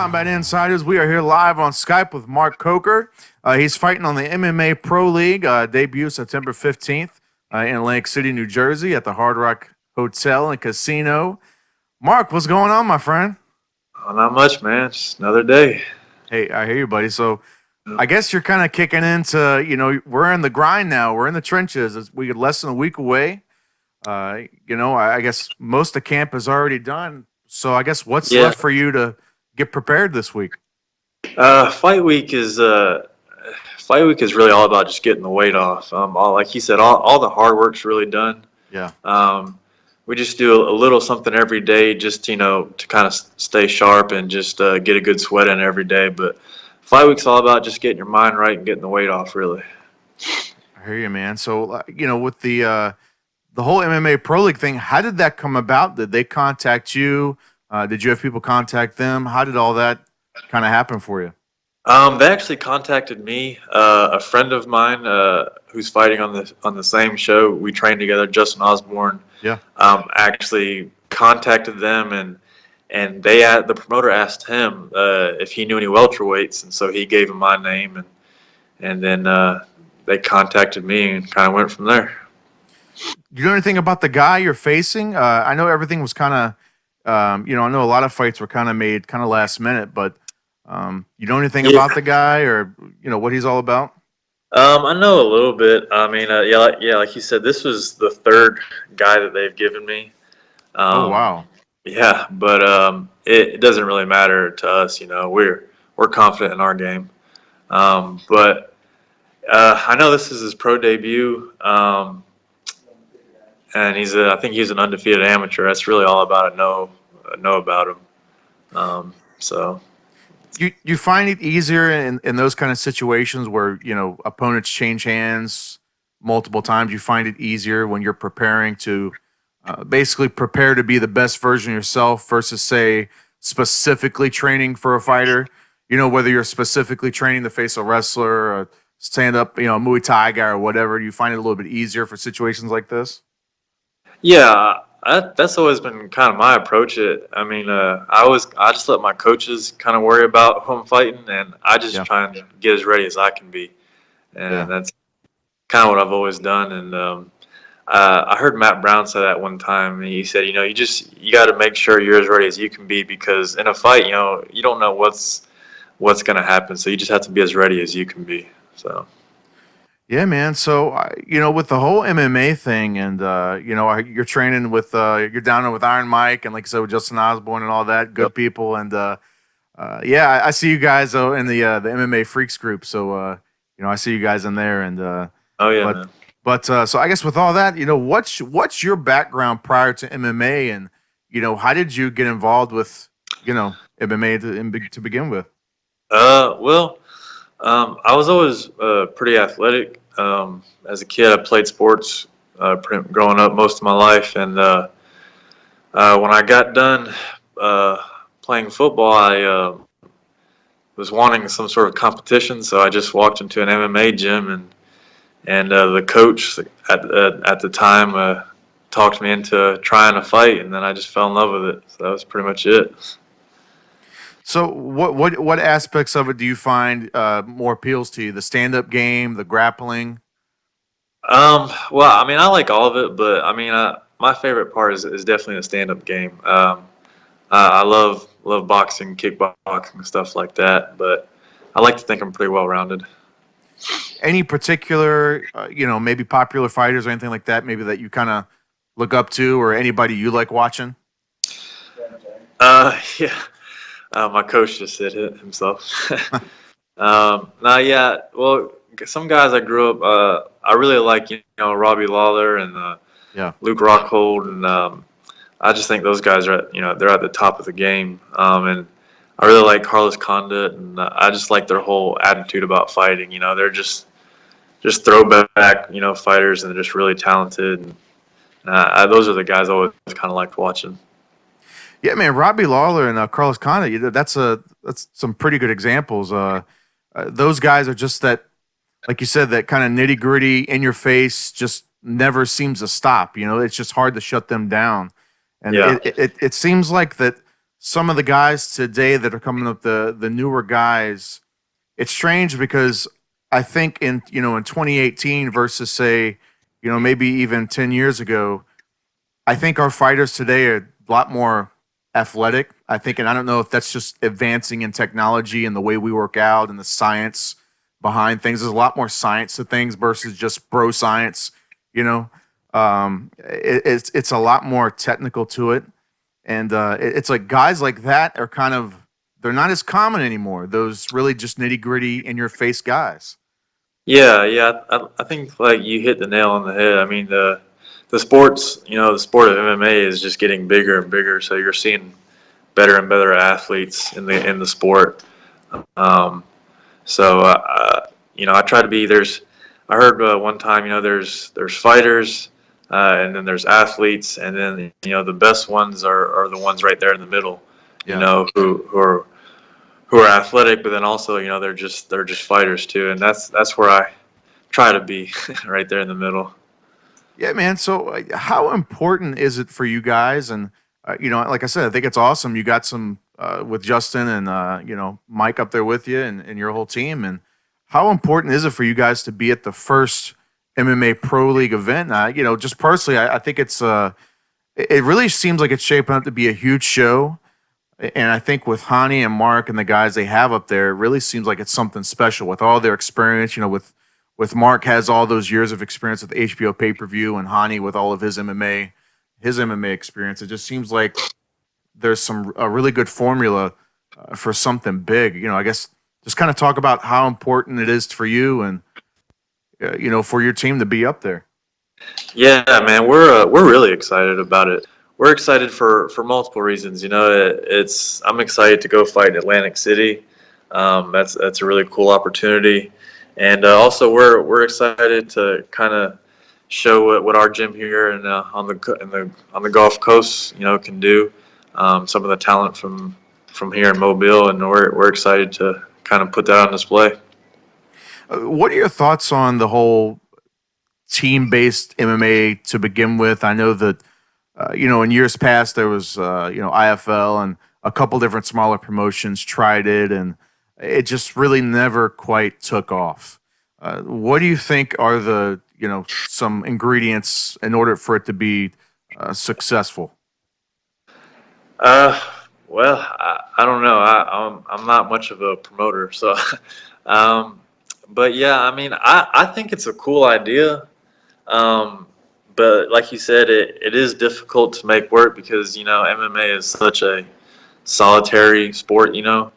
Combat Insiders. We are here live on Skype with Mark Kolker. He's fighting on the MMA Pro League, debut September 15th in Atlantic City, New Jersey at the Hard Rock Hotel and Casino. Mark, what's going on, my friend? Oh, not much, man. Just another day. Hey, I hear you, buddy. So I guess you're kind of kicking into, we're in the grind now. We're in the trenches. We get less than a week away. I guess most of camp is already done. So I guess what's left for you to get prepared this week? Fight week is really all about just getting the weight off. Like you said, all the hard work's really done. Yeah. We just do a little something every day, just to kind of stay sharp and just get a good sweat in every day. But fight week's all about just getting your mind right and getting the weight off, really. I hear you, man. So with the whole MMA Pro League thing, how did that come about? Did they contact you? Did you have people contact them? How did all that kind of happen for you? They actually contacted me. A friend of mine who's fighting on the same show we trained together, Justin Osborne. Yeah. Actually contacted them, and the promoter asked him if he knew any welterweights, and so he gave him my name, and then they contacted me and kind of went from there. You know anything about the guy you're facing? I know everything was kind of, I know a lot of fights were kind of made kind of last minute, but you know anything about the guy or, what he's all about? I know a little bit. I mean, like you said, this was the third guy that they've given me. Oh, wow. Yeah, but it doesn't really matter to us. We're confident in our game. But I know this is his pro debut. And I think he's an undefeated amateur. That's really all about I know about him. So you find it easier in those kind of situations where opponents change hands multiple times. You find it easier when you're preparing to basically prepare to be the best version of yourself versus say specifically training for a fighter. Whether you're specifically training to face a wrestler or stand up, Muay Thai guy or whatever. Do you find it a little bit easier for situations like this? Yeah, that's always been kind of my approach. I mean, I just let my coaches kind of worry about who I'm fighting, and I just try and get as ready as I can be, and that's kind of what I've always done. And I heard Matt Brown say that one time. And he said, you got to make sure you're as ready as you can be because in a fight, you don't know what's going to happen, so you just have to be as ready as you can be. So. Yeah, man. So, with the whole MMA thing and, you're training with, you're down there with Iron Mike and like I said, with Justin Osborne and all that good people. And, I see you guys in the MMA Freaks group. So, I see you guys in there and, oh yeah, man. But, so I guess with all that, what's your background prior to MMA and, how did you get involved with, MMA to begin with? I was always pretty athletic. As a kid, I played sports growing up most of my life, and when I got done playing football, I was wanting some sort of competition, so I just walked into an MMA gym, and the coach at the time talked me into trying to fight, and then I just fell in love with it. So that was pretty much it. So what aspects of it do you find more appeals to you? The stand-up game, the grappling? Well, I mean, I like all of it, but I mean, my favorite part is definitely the stand-up game. I love boxing, kickboxing, stuff like that, but I like to think I'm pretty well-rounded. Any particular, maybe popular fighters or anything like that, maybe that you kind of look up to or anybody you like watching? Yeah. My coach just said it himself. Well, some guys I grew up, I really like, Robbie Lawler and Luke Rockhold, and I just think those guys are, they're at the top of the game. And I really like Carlos Condit, and I just like their whole attitude about fighting. They're just throwback, fighters, and they're just really talented. And those are the guys I always kind of liked watching. Yeah, man, Robbie Lawler and Carlos Condit, that's some pretty good examples. Those guys are just that, like you said, that kind of nitty gritty in your face, just never seems to stop. It's just hard to shut them down. And it seems like that some of the guys today that are coming up, the newer guys, it's strange because I think in 2018 versus say, maybe even 10 years ago, I think our fighters today are a lot more athletic. I think, and I don't know if that's just advancing in technology and the way we work out and the science behind things. There's a lot more science to things versus just bro science. You know, it's a lot more technical to it, and it's like guys like that are kind of they're not as common anymore. Those really just nitty gritty in your face guys. Yeah, yeah. I think like you hit the nail on the head. I mean the sports, the sport of MMA is just getting bigger and bigger. So you're seeing better and better athletes in the sport. Um, I try to be. I heard one time, there's fighters, and then there's athletes, and then the best ones are the ones right there in the middle. Yeah. Who are athletic, but then also they're just fighters too, and that's where I try to be right there in the middle. Yeah, man. So, how important is it for you guys? And like I said, I think it's awesome. You got some with Justin and Mike up there with you and your whole team. And how important is it for you guys to be at the first MMA Pro League event? Just personally, I think it really seems like it's shaping up to be a huge show. And I think with Hani and Mark and the guys they have up there, it really seems like it's something special with all their experience. With Mark has all those years of experience with HBO pay per view, and Hani with all of his MMA experience. It just seems like there's a really good formula for something big. I guess just kind of talk about how important it is for you and for your team to be up there. Yeah, man, we're really excited about it. We're excited for multiple reasons. I'm excited to go fight in Atlantic City. That's a really cool opportunity, and also we're excited to kind of show what our gym here and on the Gulf Coast can do. Some of the talent from here in Mobile, and we're excited to kind of put that on display. What are your thoughts on the whole team-based MMA to begin with? I know that in years past there was IFL and a couple different smaller promotions tried it, and it just really never quite took off. What do you think are the some ingredients in order for it to be successful? Uh, well, I don't know. I'm not much of a promoter, so um, but yeah, I mean, I think it's a cool idea. Um, but like you said, it is difficult to make work because MMA is such a solitary sport. Yeah.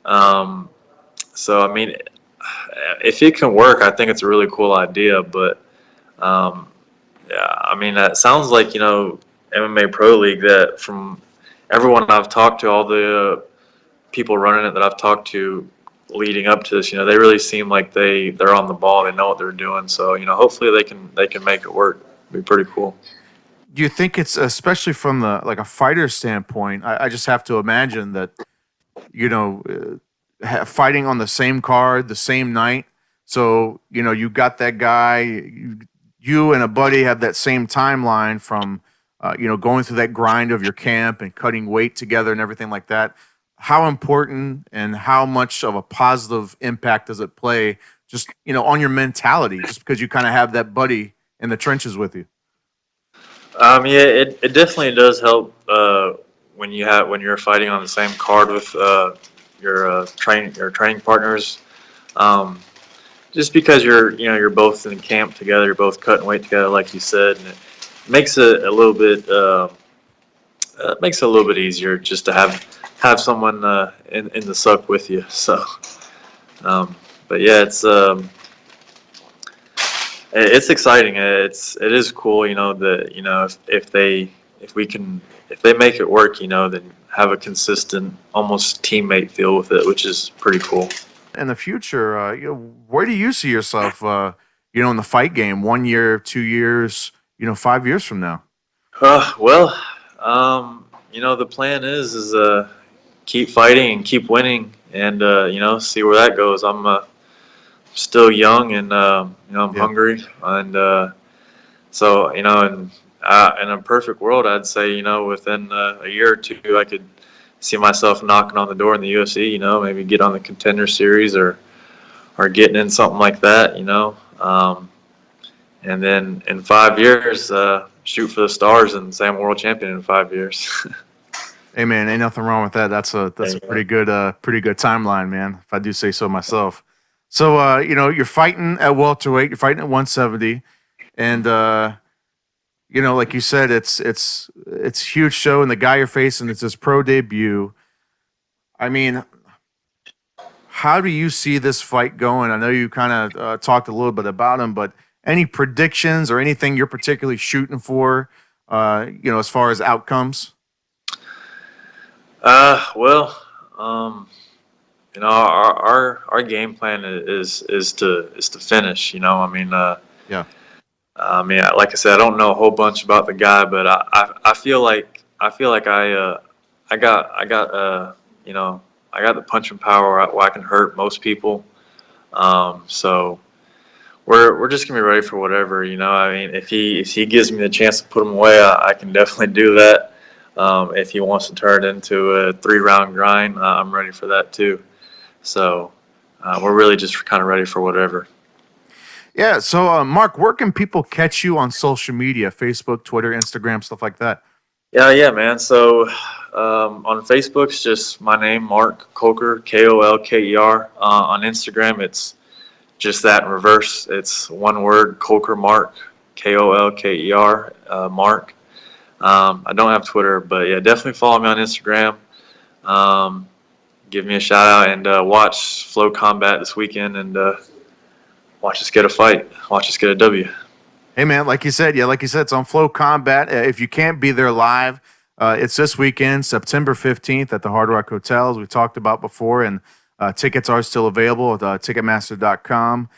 Um, so I mean, if it can work, I think it's a really cool idea. But um, yeah, I mean, it sounds like MMA Pro League, that from everyone I've talked to, all the people running it that I've talked to leading up to this, they really seem like they're on the ball. They know what they're doing. So hopefully they can make it work. It'd be pretty cool. Do you think it's especially from the like a fighter standpoint? I just have to imagine that you know fighting on the same card the same night. So you got that guy. You and a buddy have that same timeline from going through that grind of your camp and cutting weight together and everything like that. How important and how much of a positive impact does it play just on your mentality just because you kind of have that buddy in the trenches with you? Yeah, it definitely does help when you're fighting on the same card with your training partners. Um, just because you're both in camp together, you're both cutting weight together, like you said, and it makes it a little bit easier just to have someone in the suck with you. So, but yeah, it's exciting. It is cool, that if they make it work, then have a consistent, almost teammate feel with it, which is pretty cool. In the future, where do you see yourself? In the fight game, 1 year, 2 years, 5 years from now. Well, the plan is keep fighting and keep winning, and see where that goes. I'm still young, and I'm Yeah. hungry, and in a perfect world, I'd say within a year or two, I could see myself knocking on the door in the UFC. Maybe get on the Contender Series or getting in something like that. And then in 5 years, shoot for the stars and say I'm world champion in 5 years. Hey man, ain't nothing wrong with that. That's a pretty good timeline, man. If I do say so myself. So you're fighting at welterweight, you're fighting at 170, and like you said, it's a huge show, and the guy you're facing, it's his pro debut. I mean, how do you see this fight going? I know you kind of talked a little bit about him, but any predictions or anything you're particularly shooting for, as far as outcomes? Well, our game plan is to finish. Yeah. Like I said, I don't know a whole bunch about the guy, but I feel like I got I got the punching power where I can hurt most people. So we're just gonna be ready for whatever. If he gives me the chance to put him away, I can definitely do that. If he wants to turn it into a 3-round grind, I'm ready for that too. So we're really just kind of ready for whatever. Yeah. So, Mark, where can people catch you on social media? Facebook, Twitter, Instagram, stuff like that. Yeah, man. So on Facebook, it's just my name, Mark Kolker, Kolker. On Instagram, it's just that in reverse. It's one word, Kolker Mark, Kolker, Mark. I don't have Twitter, but yeah, definitely follow me on Instagram. Give me a shout out and watch Flow Combat this weekend and watch us get a fight. Watch us get a W. Hey man, like you said, it's on Flow Combat. If you can't be there live, it's this weekend, September 15th at the Hard Rock Hotel, as we talked about before, and tickets are still available at Ticketmaster.com.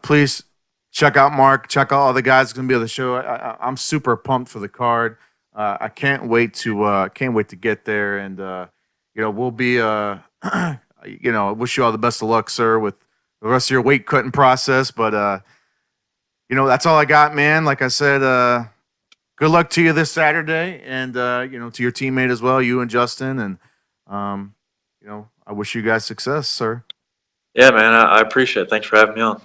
Please check out Mark, check out all the guys going to be on the show. I'm super pumped for the card. I can't wait to get there, and we'll be wish you all the best of luck, sir, with the rest of your weight cutting process, but that's all I got, man. Like I said, good luck to you this Saturday, and to your teammate as well, you and Justin, and I wish you guys success, sir. Yeah, man, I appreciate it. Thanks for having me on.